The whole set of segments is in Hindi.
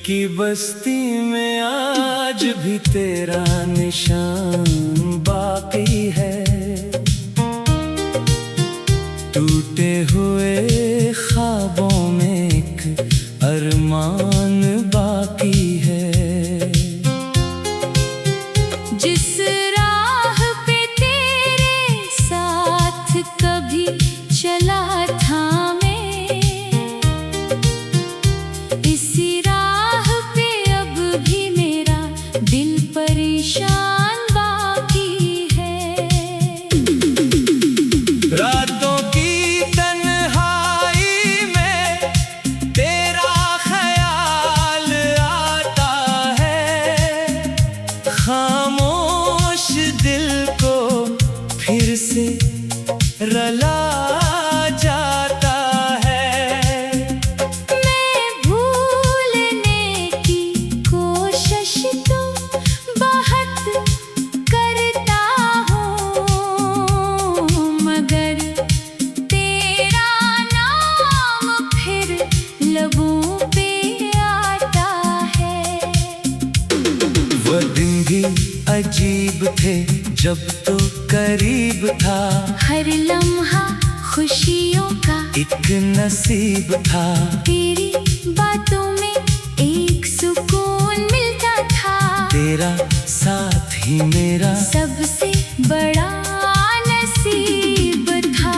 की बस्ती में आज भी तेरा निशान बाकी है। टूटे हुए ख्वाबों में एक अरमान बाकी है। जिस राह पे तेरे साथ कभी चला था मैं, इसी राह पे अब भी मेरा दिल परेशान बाकी है। रातों की तन्हाई में तेरा ख्याल आता है। खामोश दिल को फिर से रला जाता है। मैं भूलने की कोशिश तो बहुत करता हूँ, मगर तेरा नाम फिर लबों पे आता है। वो दिन भी अजीब थे जब तो करीब था। हर लम्हा खुशियों का एक नसीब था। तेरी बातों में एक सुकून मिलता था। तेरा साथ ही मेरा सबसे बड़ा नसीब था।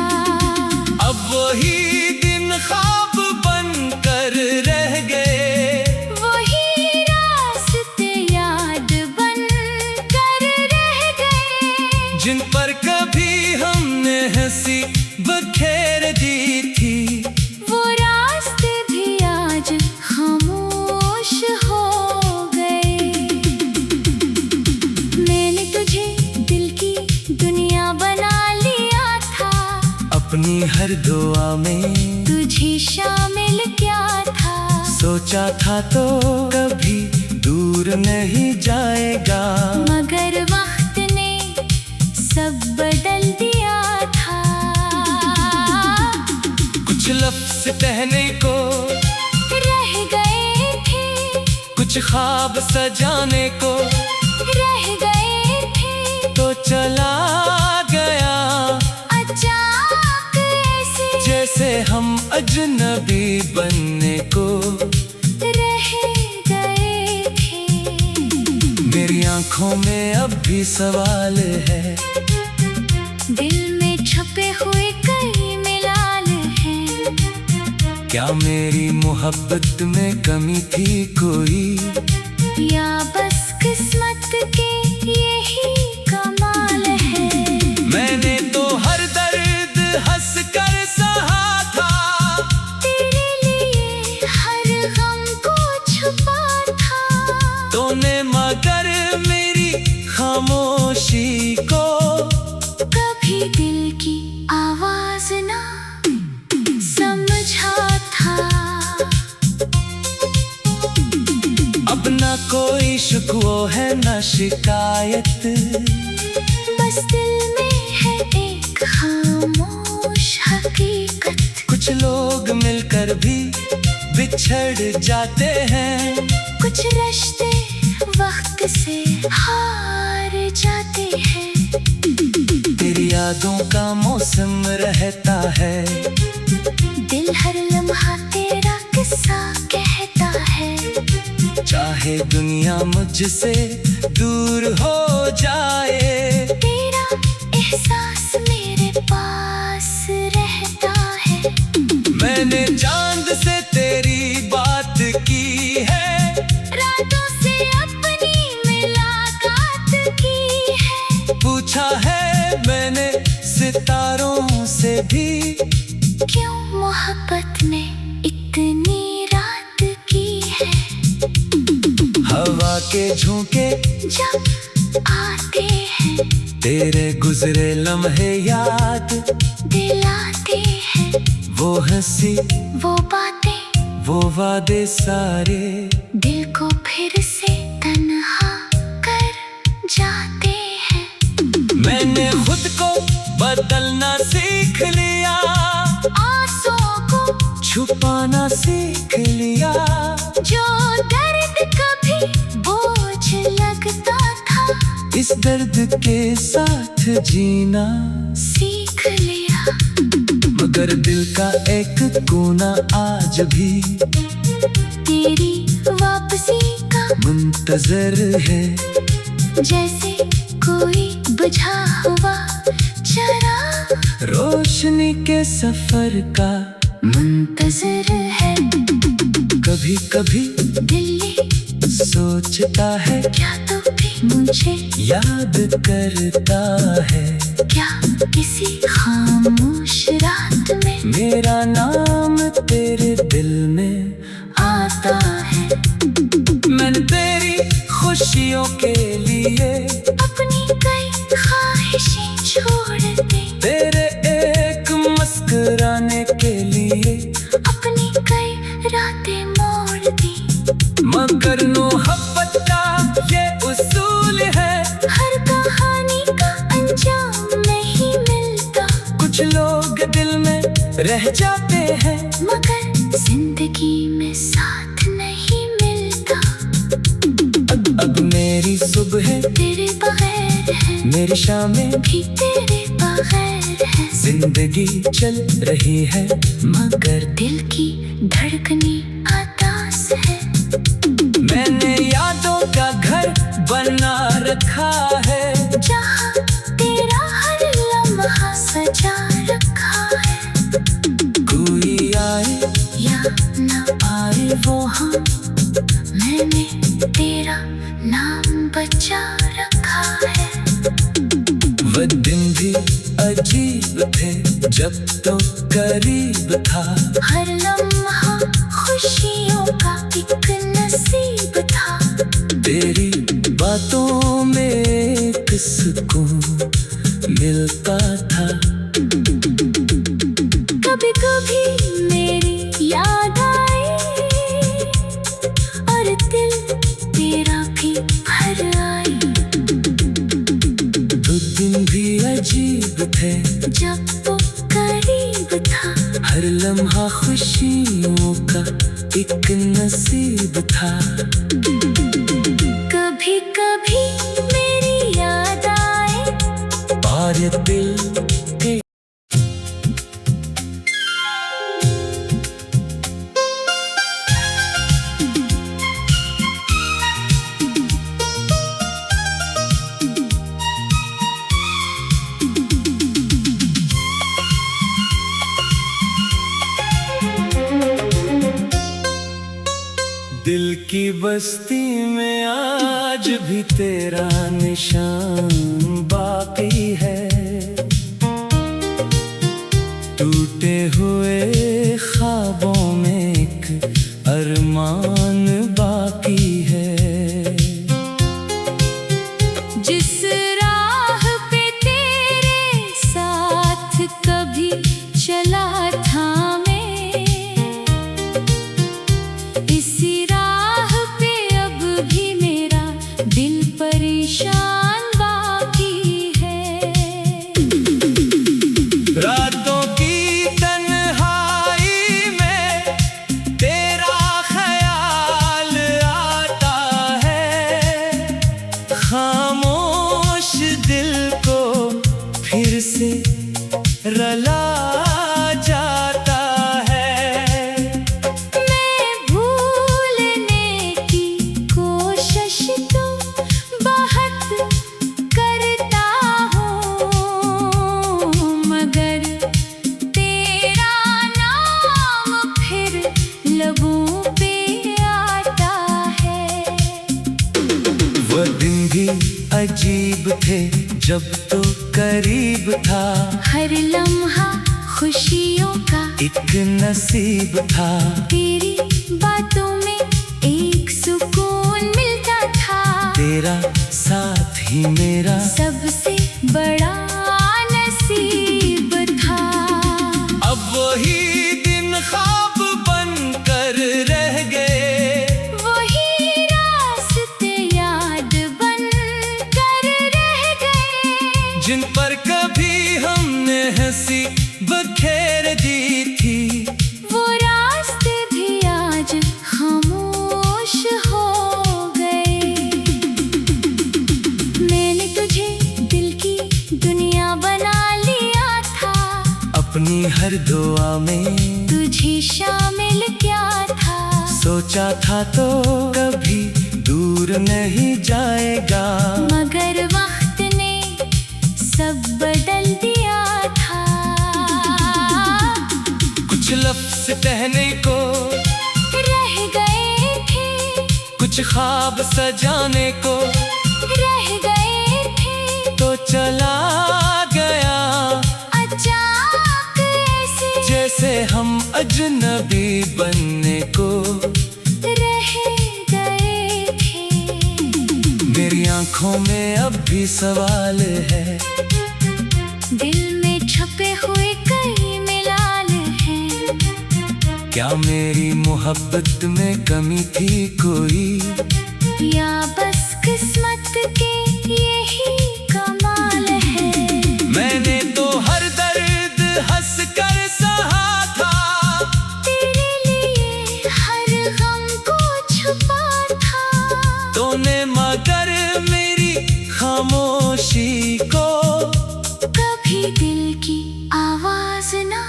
अब वही दिन ख्वाब बनकर रह गए। वही रास्ते याद बन कर रह गए। जिन पर कभी हमने हंसी बखेर दी थी। वो रास्ते भी आज खामोश हो गए। मैंने तुझे दिल की दुनिया बना लिया था। अपनी हर दुआ में तुझे शामिल क्या था। सोचा था तो कभी दूर नहीं जाएगा। मगर वक्त ने सब बदल दिया था। कुछ लफ्ज़ कहने को रह गए थे, कुछ ख्वाब सजाने को रह गए थे। तो चला गया अचानक ऐसे जैसे हम अजनबी बनने को रह गए थे। मेरी आंखों में अब भी सवाल है। दिल में छुपे हुए कई मिलाल हैं। क्या मेरी मोहब्बत में कमी थी कोई, या बस किस्मत के यही कमाल है। मैंने तो हर दर्द हंस कर सहा था। तेरे लिए हर गम को छुपा था। तूने मगर मेरी खामोशी को कभी दिल की आवाज ना समझा था। अब ना कोई शिकवा है ना शिकायत। बस दिल में है एक खामोश हकीकत। कुछ लोग मिलकर भी बिछड़ जाते हैं। कुछ रिश्ते वक्त से हार जाते हैं। तेरी यादों का मौसम रहता है। दिल हर लम्हा तेरा किस्सा कहता है। चाहे दुनिया मुझसे दूर हो जाए, तेरा एहसास मेरे पास रहता है। मैंने चांद से तेरी बात की है। रातों से अपनी मुलाकात की है। पूछा है मैंने सितारों से भी, क्यों मोहब्बत में इतनी रात की है। हवा के झोंके जब आते हैं, तेरे गुजरे लम्हे याद दिलाते हैं। वो हंसी वो बातें वो वादे सारे दिल को फिर से तन्हा कर जाते हैं। मैंने खुद को बदलना सीख लिया। आंसुओं को छुपाना सीख लिया। जो दर्द दर्द के साथ जीना सीख लिया, मगर दिल का एक कोना आज भी तेरी वापसी का मुंतजर है। जैसे कोई बुझा हुआ चराग रोशनी के सफर का मुंतजर है। कभी कभी दिल ये सोचता है, क्या तू भी मुझे याद करता है। क्या किसी खामोश रात में मेरा नाम तेरे दिल में आता है। मैंने तेरी खुशियों के लिए अपनी कई ख्वाहिशें छोड़ दी, तेरे एक मुस्कुराने के लिए अपनी कई रातें मोड़ दी। मगर मोहब्बत का ये उसूल है, हर कहानी का अंजाम नहीं मिलता, कुछ लोग दिल में रह जाते हैं मगर जिंदगी में साथ नहीं मिलता। अब मेरी सुबह तेरे बगैर है, मेरी शामें भी तेरे बगैर है। जिंदगी चल रही है, मगर दिल की धड़कनी आदास है। मैंने यादों का घर बना रखा है, जहाँ तेरा हर लम्हा सजा रखा है। कोई आए या न आए वो हाँ, मैंने तेरा नाम बचा रखा है। वो दिन भी अजीब थे जब तो करीब था, हर लम्हा खुशियों का एक नसीब था। तेरी बातों में एक सुकून मिलता था। कभी कभी मेरी याद आए और दिल तेरा भी भर आए। वो दिन भी अजीब थे जब वो करीब था, हर लम्हा खुशियों का एक नसीब था। कभी कभी मेरी याद आए और ये दिल के दिल की बस्ती में आज भी तेरा निशान बाकी है। टूटे हुए ख्वाबों में एक अरमान बाकी है। जिस राह पे तेरे साथ कभी चला था मैं, इसी राह पे अब भी मेरा दिल परेशान बाकी है। रातों की तन्हाई में तेरा ख्याल आता है, खामोश दिल को फिर से रला जाता है। मैं भूलने की कोशिश तो बहुत करता हूँ, मगर तेरा नाम फिर लबों पे आता है। वो दिन भी अजीब थे जब तो करीब था, हर लम्हा खुशियों का एक नसीब था। तेरी बातों में एक सुकून मिलता था। तेरा साथ ही मेरा सबसे बड़ा नसीब था। अब वही दिन ख्वाब बनकर रह गए, वही रास्ते याद बन कर रह गए, जिन पर कभी हमने हंसी बखेर दी थी। वो रास्ते भी आज खामोश हो गए। मैंने तुझे अपनी हर दुआ में तुझे शामिल क्या था। सोचा था तो कभी दूर नहीं जाएगा, मगर वक्त ने सब बदल दिया था। कुछ लफ्ज़ कहने को रह गए थे, कुछ ख्वाब सजाने को रह गए थे, तो चला गया अचानक ऐसे जैसे हम अजनबी बनने को रह गए थे। मेरी आंखों में अब भी सवाल है, दिल में छुपे हुए कई मिलाल हैं। क्या मेरी मोहब्बत में कमी थी कोई, या बस किस्मत के यही कमाल है। मैंने तो हर दर्द हंस कर सहा था, तेरे लिए हर गम को छुपा था। तूने मगर मेरी खामोशी को कभी दिल की आवाज ना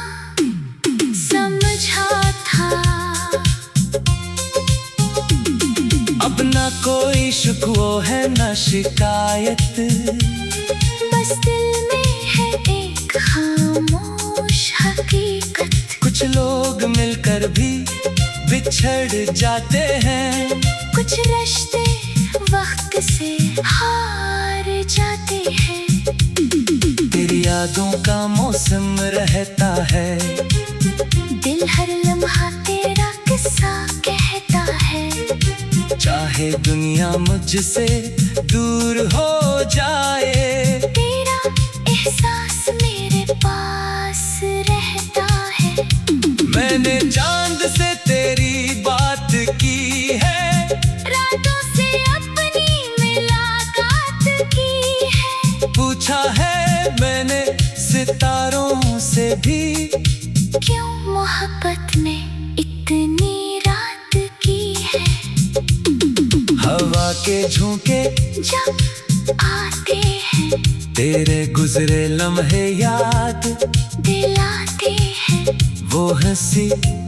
समझा था। अब ना कोई शिकवा है ना शिकायत, बस दिल में है एक खामोश हकीकत। कुछ लोग मिलकर भी बिछड़ जाते हैं, कुछ रिश्ते वक्त से हार जाते हैं। तेरी यादों का मौसम रहता है, दिल हर लम्हा तेरा किस्सा कहता है। चाहे दुनिया मुझसे दूर हो जाए, तेरा एहसास मेरे पास रहता है। मैंने चांद से तेरी बात की है, रातों से अपनी मुलाकात की है। पूछा है मैंने सितारों से भी, क्यों मोहब्बत ने इतनी रात की है। हवा के झोंके जब आते हैं तेरे गुजरे लम्हे याद दिलाते हैं। वो हंसी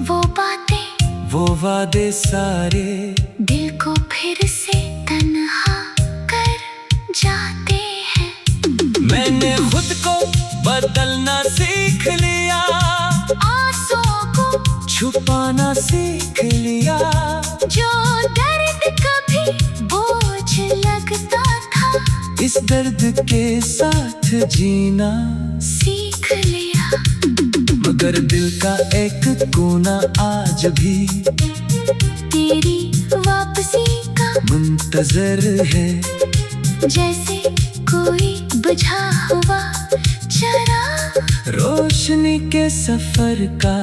वो बातें वो वादे सारे, दिल को फिर से तन्हा कर जाते हैं। मैंने खुद को बदलना सीख लिया, आंसुओं को छुपाना सीख लिया। जो दर्द कभी बोझ लगता था, इस दर्द के साथ जीना सीख लिया। मगर दिल का एक कोना आज भी तेरी वापसी का मुंतजर है, जैसे कोई बुझा हुआ चराग रोशनी के सफर का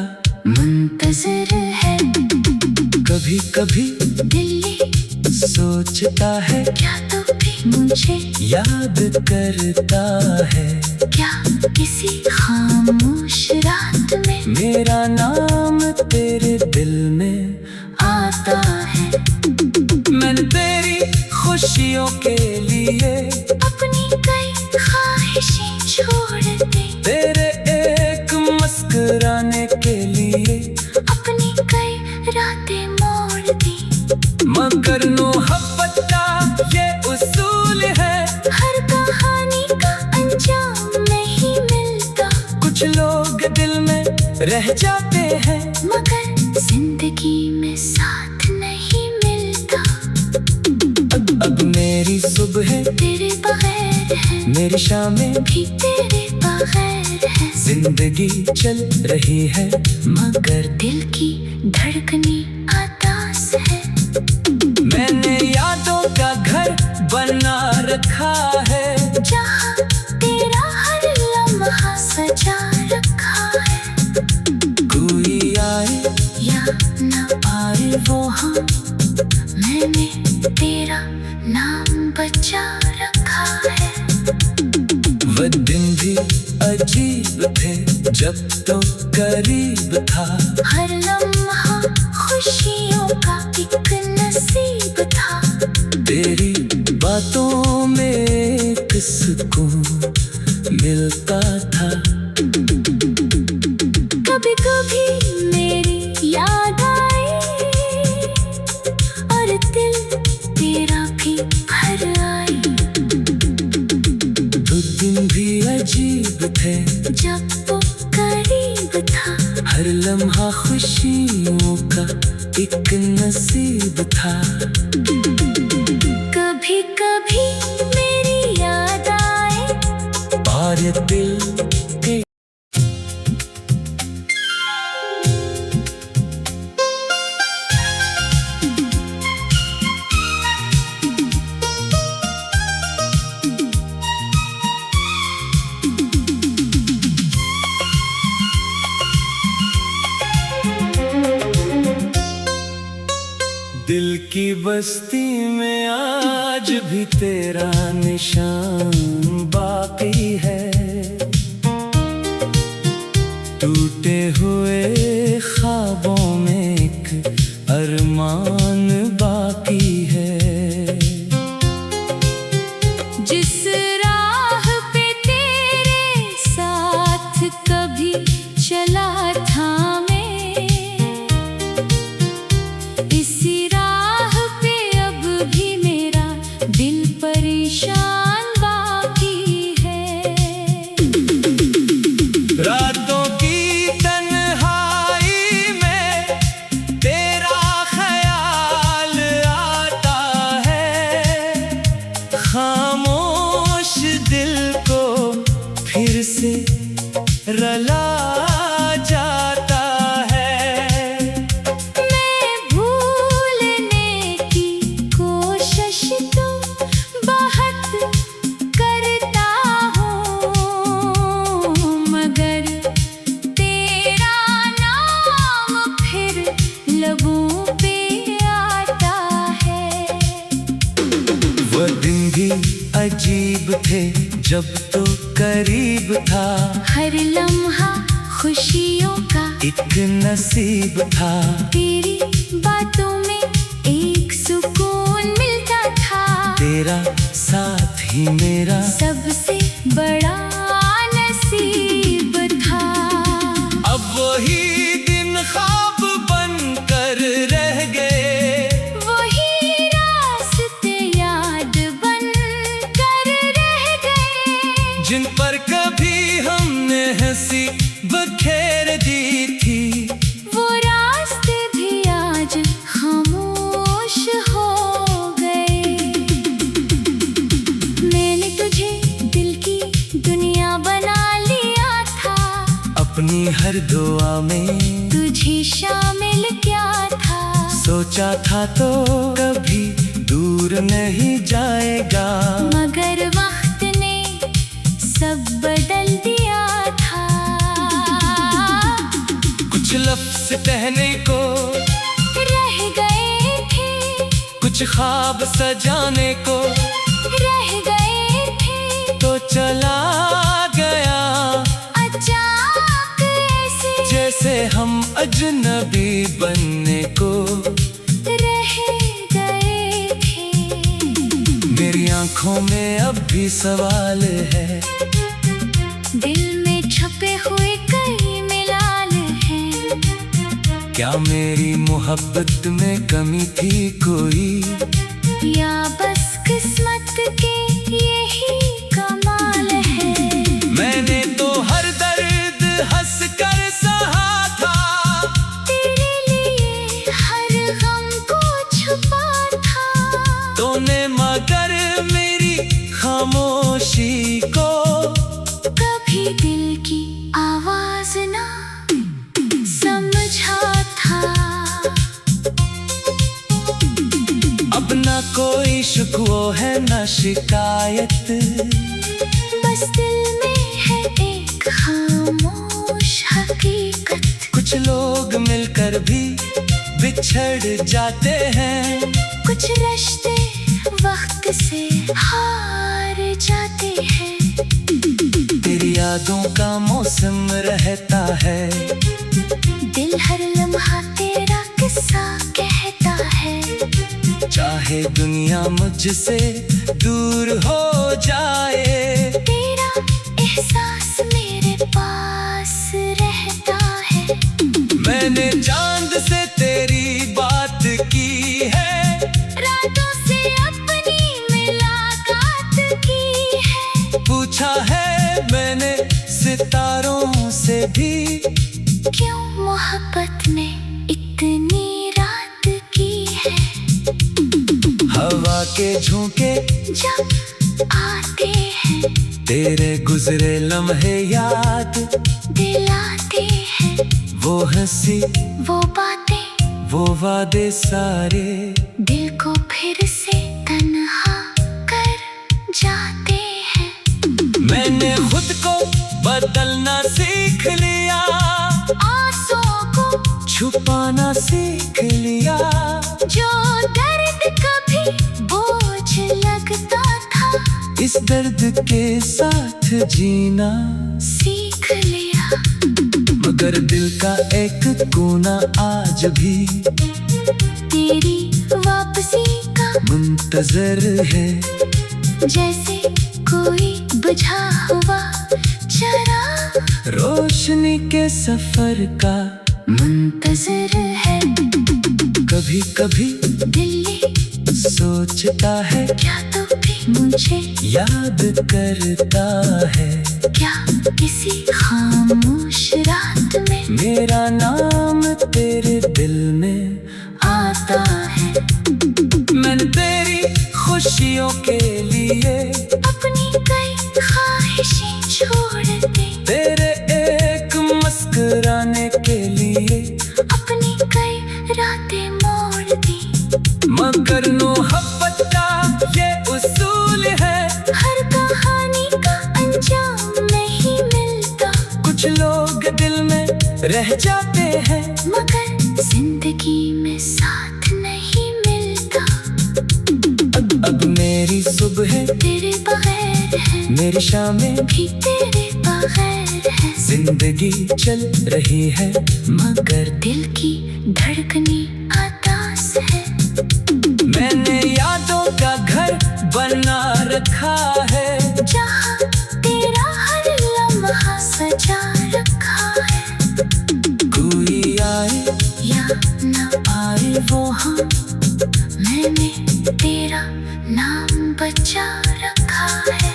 मुंतजर है। कभी कभी दिल ये सोचता है, क्या तू भी मुझे याद करता है। क्या किसी खामोश रात में मेरा नाम तेरे दिल में आता है। मैंने तेरी खुशियों के लिए अपनी कई ख्वाहिशें छोड़ दी, तेरे एक मुस्कुराने के लिए अपनी कई रातें मोड़ दी। मगर मोहब्बत का ये उसूल है, हर कहानी का अंजाम नहीं मिलता, कुछ लोग दिल में रह जाते हैं, मगर जिंदगी में साथ नहीं मिलता। अब मेरी सुबह तेरे बगैर है, मेरी शामें भी तेरे बगैर है। जिंदगी चल रही है, मगर दिल की धड़कनी आदास है। मैंने यादों का घर बना रखा है, जहाँ तेरा हर लम्हा सजा रखा है। कोई आए या न आए वो हाँ, मैंने तेरा नाम बचा रखा है। वो दिन भी अजीब थे जब तो करीब था, हर लम्हा खुशियों का एक नसीब था। तेरी बातों में एक सुकून मिलता था। कभी मेरी याद आई और दिल तेरा भी भर आई। तो दिन भी अजीब थे जब वो करीब था, हर लम्हा खुशियों का एक नसीब था। कभी कभी मेरी याद आए और ये दिल के दिल की बस्ती में आज भी तेरा निशान बाकी है। टूटे हुए ख्वाबों में एक अरमान बाकी है। जिस राह पे तेरे साथ कभी चला था मैं, इसी राह पे अब भी मेरा दिल परेशान बाकी है। रातों की तन्हाई में तेरा ख्याल आता है। खामोश दिल को फिर से रला जाता है। मैं भूलने की कोशिश तो बहुत करता हूँ, मगर तेरा नाम फिर लबों पे आता है। वो दिन भी अजीब थे जब तो करीब था, हर लम्हा खुशियों का एक नसीब था। तेरी बातों में एक सुकून मिलता था। तेरा साथ ही मेरा सबसे बड़ा नसीब था। अब वही दिन ख्वाब बनकर रह गए। वही रास्ते याद बन कर रह गए, जिन पर कभी हमने हंसी बखेर दी थी। वो रास्ते भी आज खामोश हो गए। मैंने तुझे दिल की दुनिया बना लिया था, अपनी हर दुआ में तुझे शामिल किया था। सोचा था तो कभी दूर नहीं जाएगा, मगर वक्त ने सब बदल दिया था। कुछ लफ्ज कहने को रह गए थे, कुछ ख्वाब सजाने को रह गए थे, तो चला गया अचानक ऐसे जैसे हम अजनबी बनने को रह गए थे। मेरी आंखों में अब भी सवाल है, दिल में छुपे हुए कई मिलाल हैं। क्या मेरी मोहब्बत में कमी थी कोई, या बस किस्मत के यही कमाल है। मैंने तो हर दर्द हंस कर सहा था। तेरे लिए हर गम को छुपा था। तूने मगर मेरी खामोशी को कभी दिल की आवाज ना समझा था। अब ना कोई शिकवा है ना शिकायत, बस दिल में है एक खामोश हकीकत। कुछ लोग मिलकर भी बिछड़ जाते हैं, कुछ रिश्ते वक्त से हार जाते हैं। तेरी यादों का मौसम रहता है, दिल हर लम्हा तेरा किस्सा कहता है। चाहे दुनिया मुझसे दूर हो जाए, तेरा एहसास मेरे पास रहता है। मैंने चांद से तेरी बात की है, रातों से अपनी मुलाकात की है। पूछा है मैंने सितारों से भी, क्यों मोहब्बत ने इतनी रात की है। हवा के झोंके जब आते हैं तेरे गुजरे लम्हे याद दिलाते हैं। वो हंसी वो बातें वो वादे सारे, दिल को फिर से तन्हा कर जाते हैं। मैंने खुद को बदलना सीख लिया, आंसुओं को छुपाना सीख लिया। जो दर्द कभी बोझ लगता था, इस दर्द के साथ जीना सीख लिया। मगर दिल का एक कोना आज भी तेरी वापसी का मुंतजर है, जैसे कोई बुझा हुआ चराग रोशनी के सफर का मुंतजर है। कभी कभी दिल ये सोचता है, क्या तू भी मुझे याद करता है। क्या किसी खामोश रात में मेरा नाम तेरे दिल में आता है। मैंने तेरी खुशियों के लिए अपनी कई ख्वाहिशें छोड़ दे, तेरे एक मुस्कुराने के लिए अपनी कई रातें मोड़ दी। मगर मोहब्बत का ये उसूल है, हर कहानी का अंजाम नहीं मिलता, कुछ लोग दिल में रह जाते हैं, मगर जिंदगी में साथ नहीं मिलता। अब मेरी सुबह तेरे बगैर है, मेरी शामें भी तेरे बगैर है। जिंदगी चल रही है, मगर दिल की धड़कनी आदास है। मैंने यादों का घर बना रखा है, जहाँ तेरा हर लम्हा सजा रखा है। कोई आए या न आए वो हाँ, मैंने तेरा नाम बचा रखा है।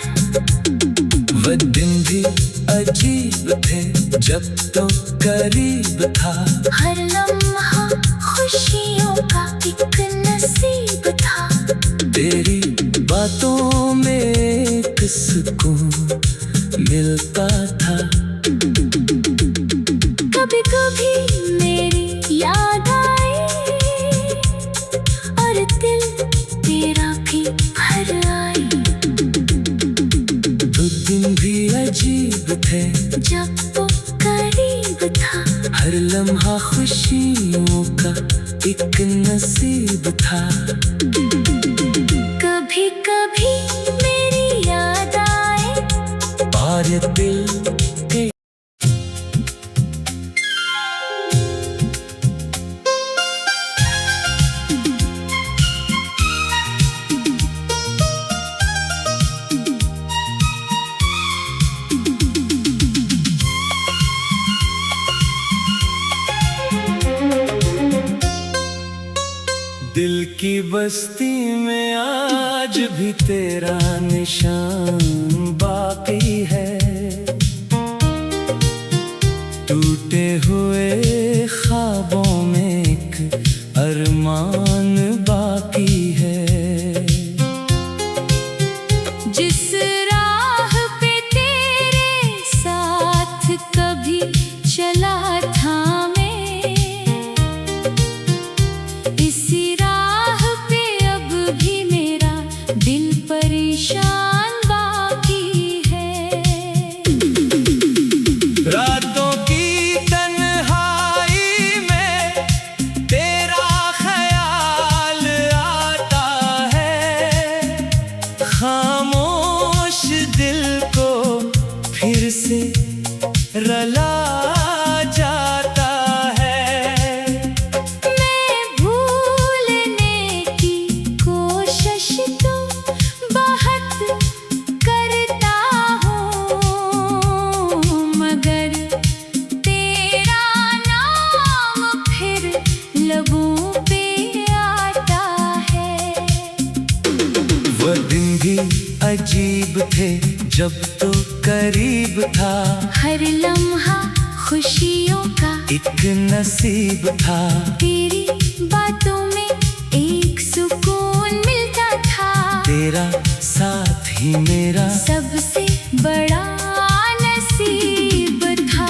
वो दिन भी अजीब थे जब तो करीब था, हर लम्हा खुशियों का एक नसीब था। तेरी बातों में एक सुकून मिलता था। कभी कभी मेरी याद आई और दिल तेरा भी भर आई। वो दिन भी अजीब थे जब वो करीब था, हर लम्हा खुशियों का एक नसीब था। कभी कभी मेरी याद आए और दिल के दिल की बस्ती में आज भी तेरा निशान बाकी है। टूटे हुए ख्वाबों में एक अरमान बाकी है। जिस राह पे तेरे साथ कभी चला था मैं, इसी राह पे अब भी मेरा दिल परेशान बाकी है। रातों की तन्हाई में तेरा ख्याल जब तो करीब था, हर लम्हा खुशियों का एक नसीब था। तेरी बातों में एक सुकून मिलता था। तेरा साथ ही मेरा सबसे बड़ा नसीब था।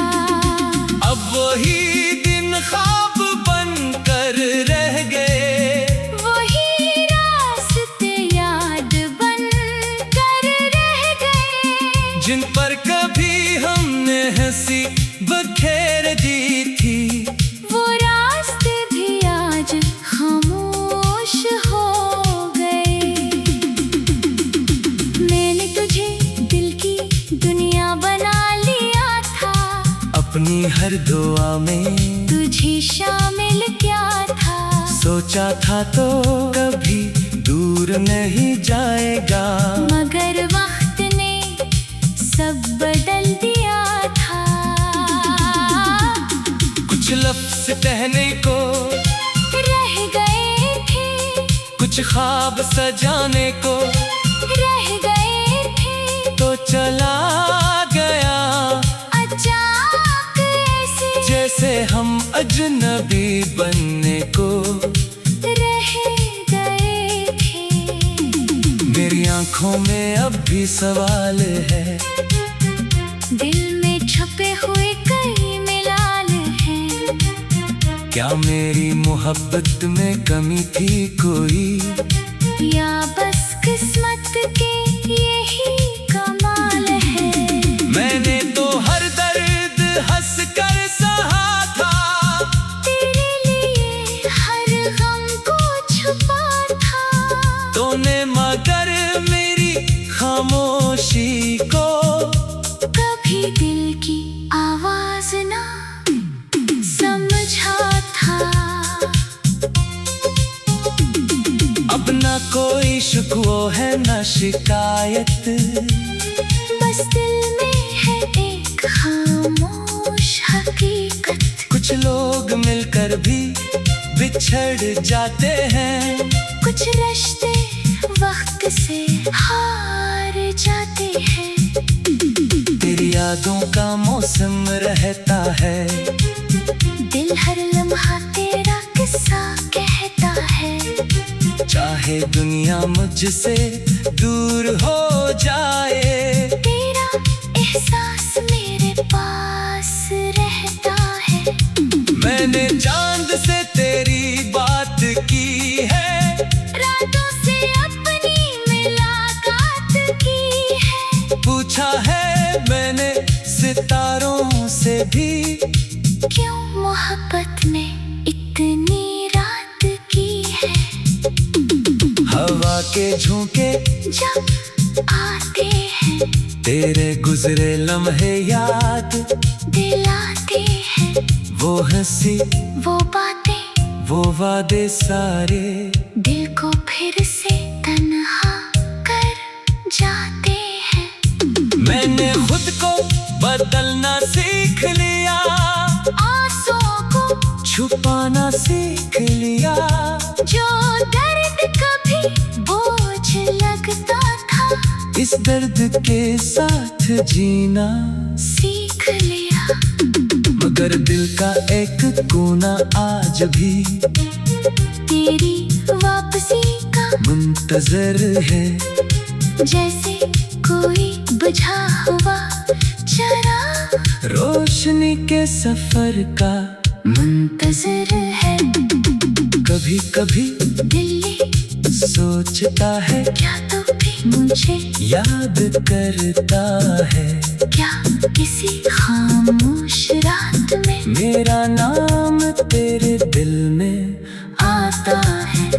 अब वही दिन ख्वाब बनकर रह गए, वही रास्ते याद बन कर रह गए, जिन पर कभी हमने हंसी बखेर दी थी। वो रास्ते भी आज खामोश हो गए। मैंने तुझे दिल की दुनिया बना लिया था, अपनी हर दुआ में तुझे शामिल किया था। सोचा था तो कभी दूर नहीं जाएगा, मगर वक्त ने सब बदल दिया था। कुछ लफ्ज़ कहने को रह गए थे, कुछ ख्वाब सजाने को रह गए थे, तो चला गया अचानक ऐसे जैसे हम अजनबी बनने को रह गए थे। मेरी आंखों में अब भी सवाल है, दिल में छुपे हुए कई मिलाल हैं। क्या मेरी मोहब्बत में कमी थी कोई, या बस किस्मत के यही कमाल है। मैंने तो हर दर्द हंस कर सहा था, तेरे लिए हर गम को छुपा था। तूने मगर मेरी खामोशी को कभी दिल की आवाज ना समझा था। अब ना कोई शिकवा है ना शिकायत, बस दिल में है एक खामोश हकीकत। कुछ लोग मिलकर भी बिछड़ जाते हैं, कुछ रिश्ते वक्त से हार जाते हैं। तेरी यादों का मौसम रहता है, दिल हर लम्हा तेरा किस्सा कहता है। चाहे दुनिया मुझसे दूर हो जाए, तेरा एहसास मेरे पास रहता है। मैंने चांद से तेरी बात की है, रातों से अपनी मुलाकात की है। पूछा है मैंने सितारों से भी, क्यों मोहब्बत में इतनी रात की है। हवा के झोंके जब आते हैं, तेरे गुजरे लम्हे याद दिलाते हैं। वो हंसी वो बातें वो वादे सारे, दिल को फिर से तन्हा कर जाते हैं। मैंने खुद को बदलना सीख लिया, आंसुओं को छुपाना सीख लिया। जो दर्द कभी बोझ लगता था, इस दर्द के साथ जीना सीख लिया। मगर दिल का एक कोना आज भी तेरी वापसी का मुंतजर है, जैसे कोई बुझा हुआ चराग रोशनी के सफर का मुंतजर है। कभी कभी दिल सोचता है, क्या तू भी मुझे याद करता है। क्या किसी खामोश रात में मेरा नाम तेरे दिल में आता है।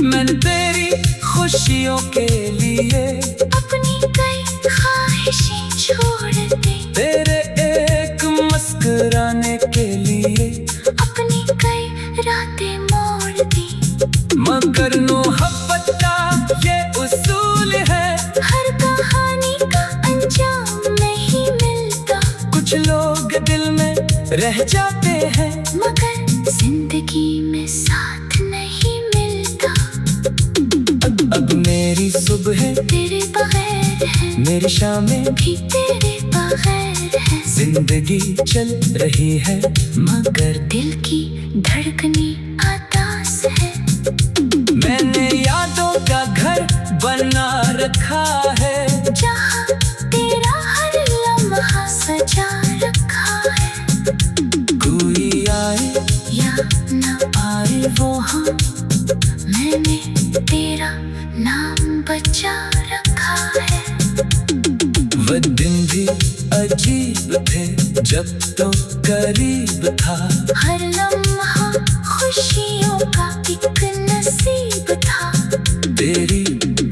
मैंने तेरी खुशियों के लिए अपनी कई ख्वाहिशें छोड़ दी, तेरे एक मुस्कुराने के लिए अपनी कई रातें मोड़ दी। मगर मोहब्बत का ये उसूल है, हर कहानी का अंजाम नहीं मिलता। कुछ लोग दिल में रह जाते हैं, मगर जिंदगी में साथ नहीं मिलता। अब मेरी सुबह तेरे बगैर शेर है, मेरी शामें भी तेरे बगैर है। जिंदगी चल रही है, मगर दिल की धड़कनी आदास है। मैंने यादों का घर बना रखा है, जहाँ तेरा हर लम्हा सजा रखा है। कोई आए या न आए वो हाँ, मैंने तेरा नाम बचा रखा है। वो दिन भी अजीब थे जब तो करीब था, हर लम्हा खुशियों का एक नसीब था। तेरी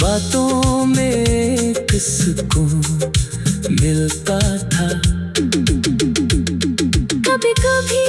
बातों में एक सुकून मिलता था। कभी कभी